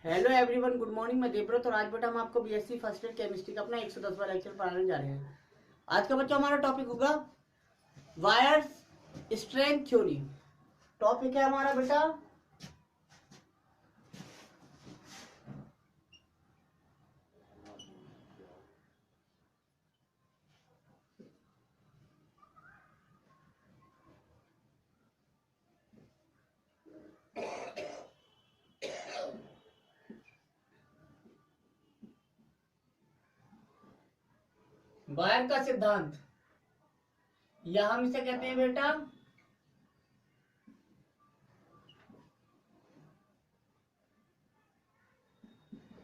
Hello everyone, good morning. मैं देवव्रत और आज बेटा हम आपको बीएससी फर्स्ट ईयर केमिस्ट्री का अपना 110वां लेक्चर पढ़ाने जा रहे हैं। आज का बच्चा हमारा टॉपिक होगा वायर्स स्ट्रेंथ थ्योरी। टॉपिक है हमारा बेटा वायर का सिद्धांत, या हम इसे कहते हैं बेटा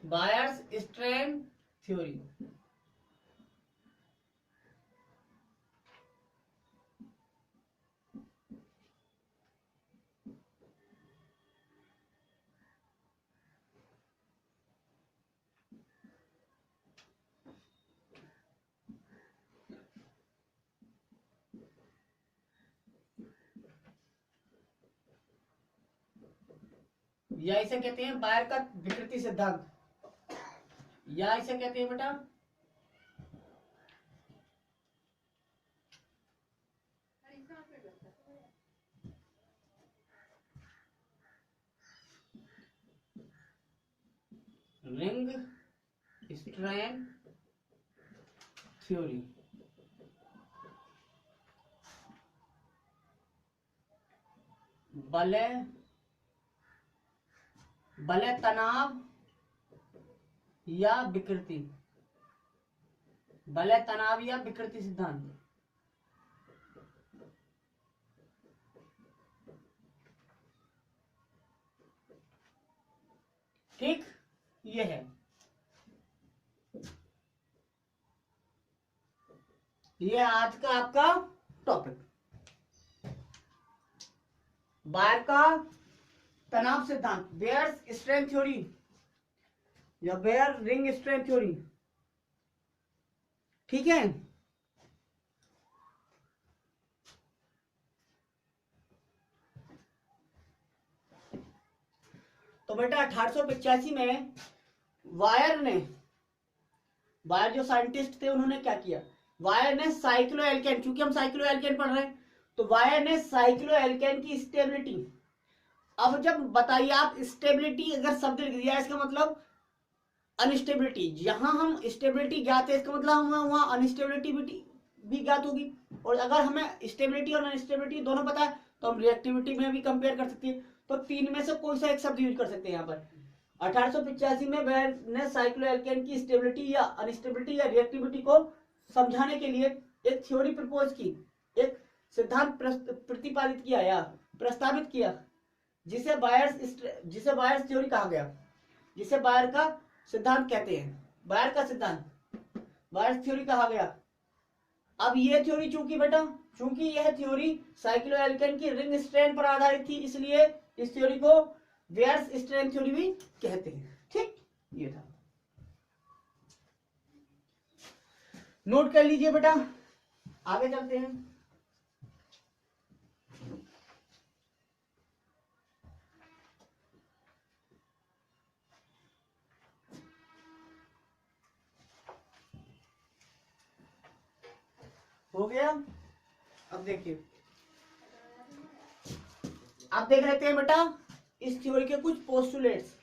वायर्स स्ट्रेंथ थ्योरी। या इसे कहते हैं वायर का विकृति सिद्धांत, या इसे कहते हैं बेटा रिंग स्ट्रेन थ्योरी। बलय बलय तनाव या विकृति, बलय तनाव या विकृति सिद्धांत। ठीक, ये है, ये आज का आपका टॉपिक। वायर का तनाव सिद्धांत, बेयर्स स्ट्रेंथ थ्योरी या बेयर रिंग स्ट्रेंथ थ्योरी। ठीक है, तो बेटा 1885 में वायर जो साइंटिस्ट थे उन्होंने क्या किया, वायर ने साइक्लो एल्केन, क्योंकि हम साइक्लो एल्केन पढ़ रहे हैं, तो वायर ने साइक्लो एल्केन की स्टेबिलिटी। अब जब बताइए आप, स्टेबिलिटी अगर शब्द लिख दिया इसका मतलब अनस्टेबिलिटी, जहां हम स्टेबिलिटी ज्ञात है इसका मतलब हमें वहां अनस्टेबिलिटी भी ज्ञात होगी। और अगर हमें स्टेबिलिटी और अनस्टेबिलिटी दोनों पता है तो हम रिएक्टिविटी में भी कंपेयर कर सकते हैं। तो तीन में से कोई सा एक शब्द यूज कर सकते हैं यहाँ पर। 1885 में वेयर ने साइक्लोएल्केन की स्टेबिलिटी या अनस्टेबिलिटी या रिएक्टिविटी को समझाने के लिए एक थ्योरी प्रपोज की, एक सिद्धांत प्रतिपादित किया या प्रस्तावित किया, जिसे बायर्स थ्योरी कहा गया, जिसे बायर का सिद्धांत कहते हैं। बायर का सिद्धांत बायर्स थ्योरी कहा गया। अब ये थ्योरी चूंकि यह थ्योरी साइक्लोएल्केन की रिंग स्ट्रेन पर आधारित थी, इसलिए इस थ्योरी को बेयर्स स्ट्रेन थ्योरी भी कहते हैं। ठीक, ये था, नोट कर लीजिए बेटा। आगे चलते हैं। हो गया। अब देखिए, आप देख लेते हैं बेटा इस थ्योरी के कुछ पोस्टुलेट्स।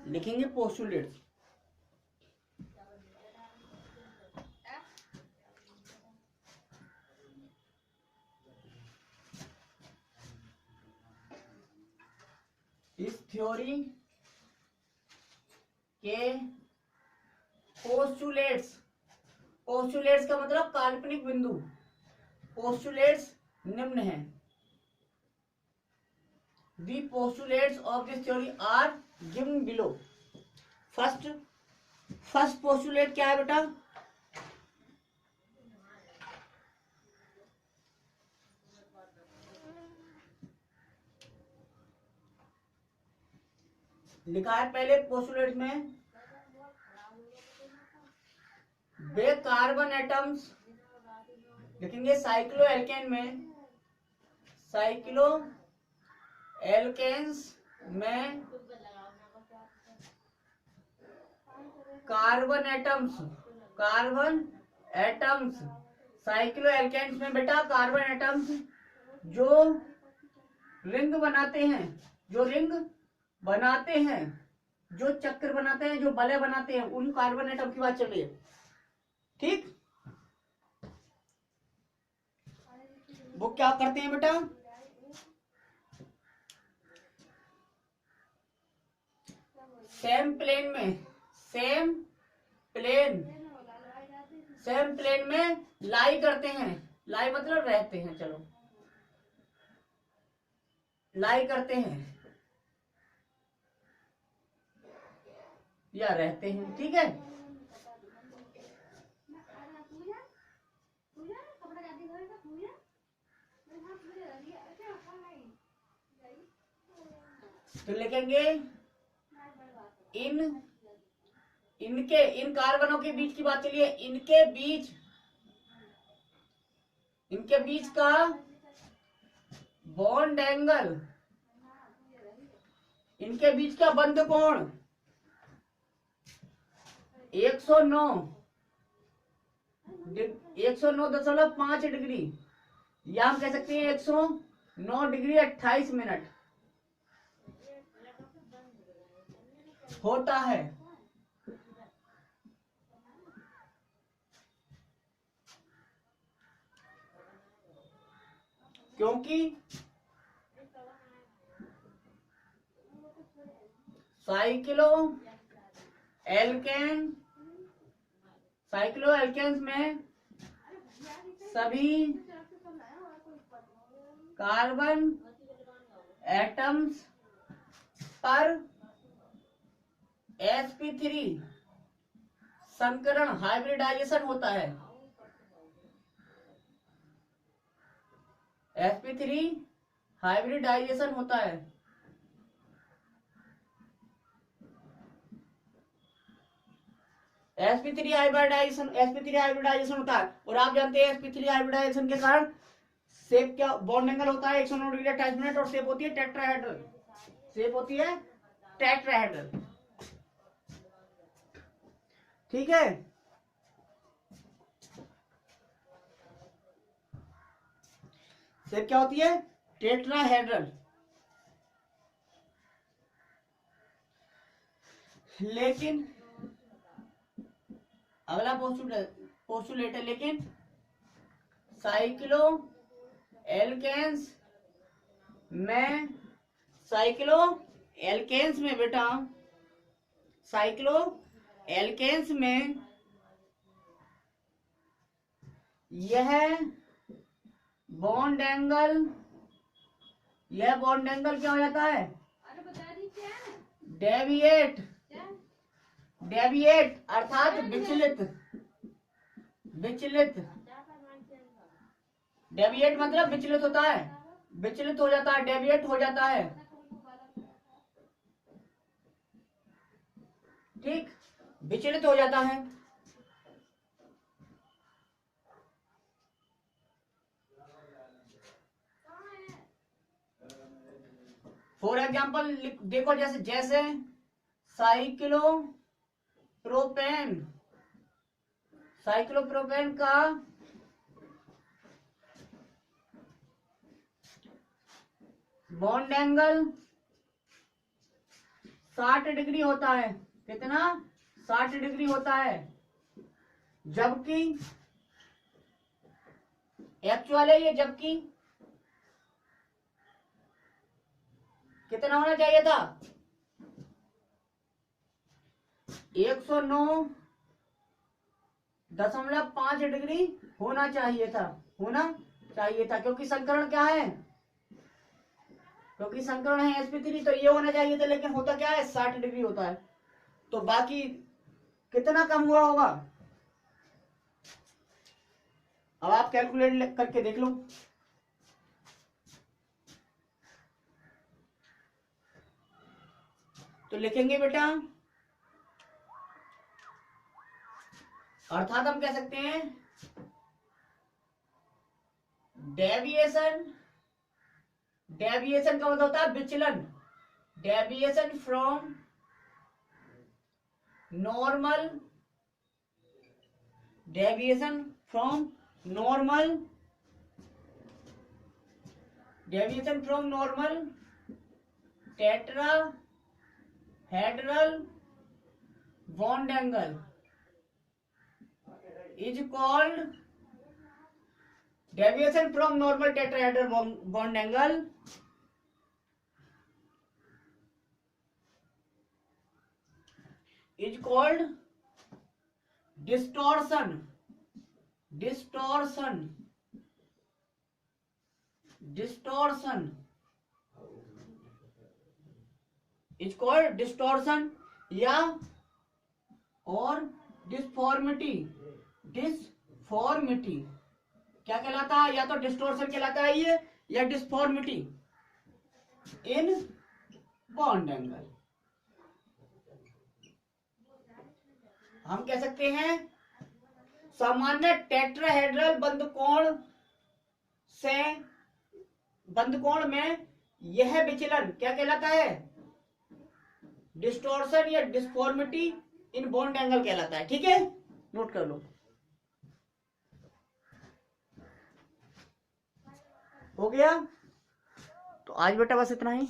लिखेंगे पोस्टुलेट्स। इस थ्योरी के पोस्टुलेट्स, पोस्टुलेट्स का मतलब काल्पनिक बिंदु, पोस्टुलेट्स निम्न हैं। The postulates of this theory are given below. First postulate क्या है बेटा? लिखा है पहले पोस्टुलेट में, वे कार्बन एटम्स, लिखेंगे साइक्लो एल्केन में, साइक्लो एल्केन्स में कार्बन एटम्स साइक्लो एल्केन्स में बेटा कार्बन एटम्स जो रिंग बनाते हैं, जो चक्र बनाते हैं, जो बले बनाते हैं, उन कार्बन एटम की बात चल रही है। ठीक, वो क्या करते हैं बेटा? सेम प्लेन में लाई करते हैं। लाई मतलब रहते हैं, चलो लाई करते हैं या रहते हैं। ठीक है, तो लिखेंगे इन कार्बनों के बीच की बात चलिए, इनके बीच का बॉन्ड एंगल, इनके बीच का बंध कोण 109.5 डिग्री, या हम कह सकते हैं 109 डिग्री 28 मिनट होता है। क्योंकि साइक्लो एल्केन्स में सभी कार्बन एटम्स पर sp3 संकरण हाइब्रिडाइजेशन होता है। sp3 हाइब्रिडाइजेशन होता है। sp3 हाइब्रिडाइजेशन होता है। और आप जानते हैं sp3 हाइब्रिडाइजेशन के कारण शेप क्या, बॉन्ड एंगल होता है 109 डिग्री 28 मिनट, और शेप होती है टेट्राहेड्रल। ठीक है, शेप क्या होती है? टेट्राहेड्रल। लेकिन अगला पोस्टुलेट है, लेकिन साइक्लो एल्केन्स में बेटा, साइक्लो एल्केन्स में यह बॉन्ड एंगल क्या हो जाता है? डेविएट अर्थात विचलित। डेविएट मतलब विचलित होता है, विचलित हो जाता है, डेविएट हो जाता है। ठीक, विचलित हो जाता है। फॉर एग्जाम्पल देखो, जैसे साइक्लोप्रोपेन का बॉन्ड एंगल 60 डिग्री होता है। कितना? 60 डिग्री होता है, जबकि एक्चुअल है ये, जबकि कितना होना चाहिए था? 109.5 डिग्री होना चाहिए था, होना चाहिए था, क्योंकि संकरण क्या है, क्योंकि संकरण है sp3, तो ये होना चाहिए था, लेकिन होता क्या है 60 डिग्री होता है। तो बाकी कितना कम हुआ होगा, अब आप कैलकुलेट करके देख लो। तो लिखेंगे बेटा, अर्थात हम कह सकते हैं डेविएशन, डेविएशन का मतलब होता है विचलन, deviation from normal, deviation from normal, deviation from normal tetrahedral bond angle is called, deviation from normal tetrahedral bond angle is called distortion, distortion, distortion is called distortion, या और डिस्फॉर्मिटी, डिस्फॉर्मिटी क्या कहलाता है, या तो डिस्टोर्शन कहलाता है ये, या डिस्फॉर्मिटी इन बॉन्ड एंगल। हम कह सकते हैं सामान्य टेट्राहेड्रल बंधकोण से, बंधकोण में यह विचलन क्या कहलाता है, डिस्टोर्शन या डिस्फॉर्मिटी इन बॉन्ड एंगल कहलाता है। ठीक है, नोट कर लो। हो गया, तो आज बेटा बस इतना ही।